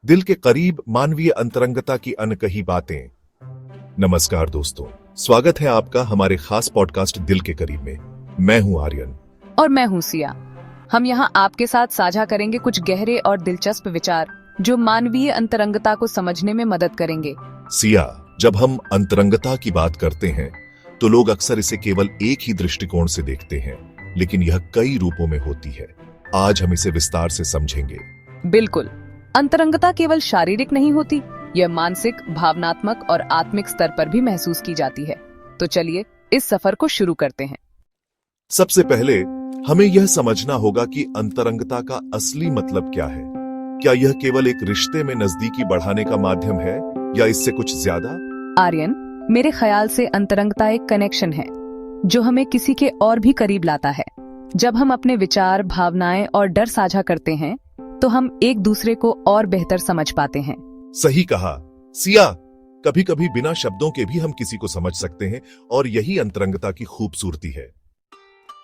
दिल के करीब मानवीय अंतरंगता की अनकही बातें। नमस्कार दोस्तों, स्वागत है आपका हमारे खास पॉडकास्ट दिल के करीब में। मैं हूं आर्यन और मैं हूं सिया। हम यहाँ आपके साथ साझा करेंगे कुछ गहरे और दिलचस्प विचार जो मानवीय अंतरंगता को समझने में मदद करेंगे। सिया, जब हम अंतरंगता की बात करते हैं तो लोग अक्सर इसे केवल एक ही दृष्टिकोण से देखते हैं, लेकिन यह कई रूपों में होती है। आज हम इसे विस्तार से समझेंगे। बिल्कुल, अंतरंगता केवल शारीरिक नहीं होती, यह मानसिक, भावनात्मक और आत्मिक स्तर पर भी महसूस की जाती है। तो चलिए इस सफर को शुरू करते हैं। सबसे पहले हमें यह समझना होगा कि अंतरंगता का असली मतलब क्या है। क्या यह केवल एक रिश्ते में नजदीकी बढ़ाने का माध्यम है या इससे कुछ ज्यादा? आर्यन, मेरे ख्याल से अंतरंगता एक कनेक्शन है जो हमें किसी के और भी करीब लाता है। जब हम अपने विचार, भावनाएं और डर साझा करते हैं तो हम एक दूसरे को और बेहतर समझ पाते हैं। सही कहा सिया, कभी कभी बिना शब्दों के भी हम किसी को समझ सकते हैं और यही अंतरंगता की खूबसूरती है।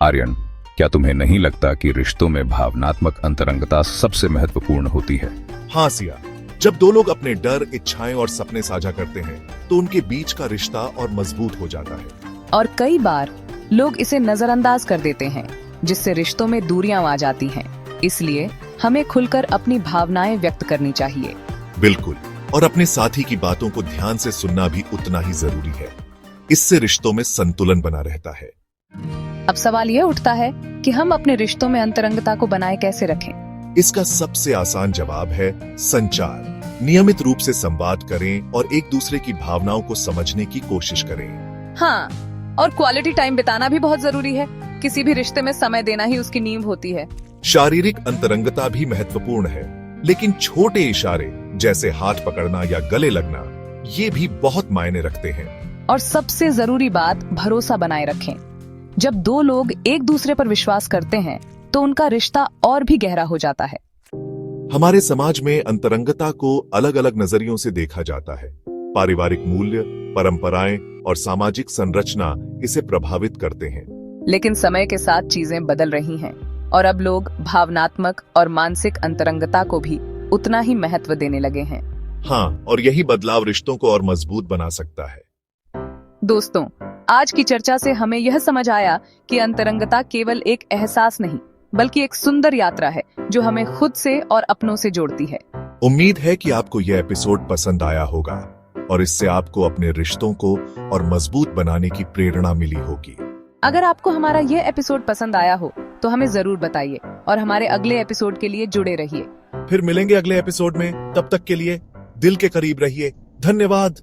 आर्यन, क्या तुम्हें नहीं लगता कि रिश्तों में भावनात्मक अंतरंगता सबसे महत्वपूर्ण होती है? हाँ सिया, जब दो लोग अपने डर, इच्छाएं और सपने साझा करते हैं तो उनके बीच का रिश्ता और मजबूत हो जाता है। और कई बार लोग इसे नजरअंदाज कर देते हैं, जिससे रिश्तों में दूरियां आ जाती हैं। इसलिए हमें खुलकर अपनी भावनाएं व्यक्त करनी चाहिए। बिल्कुल, और अपने साथी की बातों को ध्यान से सुनना भी उतना ही जरूरी है। इससे रिश्तों में संतुलन बना रहता है। अब सवाल यह उठता है कि हम अपने रिश्तों में अंतरंगता को बनाए कैसे रखें? इसका सबसे आसान जवाब है संचार। नियमित रूप से संवाद करें और एक दूसरे की भावनाओं को समझने की कोशिश करें। हाँ, और क्वालिटी टाइम बिताना भी बहुत जरूरी है। किसी भी रिश्ते में समय देना ही उसकी नींव होती है। शारीरिक अंतरंगता भी महत्वपूर्ण है, लेकिन छोटे इशारे जैसे हाथ पकड़ना या गले लगना, ये भी बहुत मायने रखते हैं। और सबसे जरूरी बात, भरोसा बनाए रखें। जब दो लोग एक दूसरे पर विश्वास करते हैं तो उनका रिश्ता और भी गहरा हो जाता है। हमारे समाज में अंतरंगता को अलग अलग नजरियों से देखा जाता है। पारिवारिक मूल्य, परंपराएं और सामाजिक संरचना इसे प्रभावित करते हैं। लेकिन समय के साथ चीजें बदल रही हैं और अब लोग भावनात्मक और मानसिक अंतरंगता को भी उतना ही महत्व देने लगे हैं। हाँ, और यही बदलाव रिश्तों को और मजबूत बना सकता है। दोस्तों, आज की चर्चा से हमें यह समझ आया कि अंतरंगता केवल एक एहसास नहीं, बल्कि एक सुंदर यात्रा है जो हमें खुद से और अपनों से जोड़ती है। उम्मीद है कि आपको यह एपिसोड पसंद आया होगा और इससे आपको अपने रिश्तों को और मजबूत बनाने की प्रेरणा मिली होगी। अगर आपको हमारा यह एपिसोड पसंद आया हो तो हमें जरूर बताइए और हमारे अगले एपिसोड के लिए जुड़े रहिए। फिर मिलेंगे अगले एपिसोड में। तब तक के लिए दिल के करीब रहिए। धन्यवाद।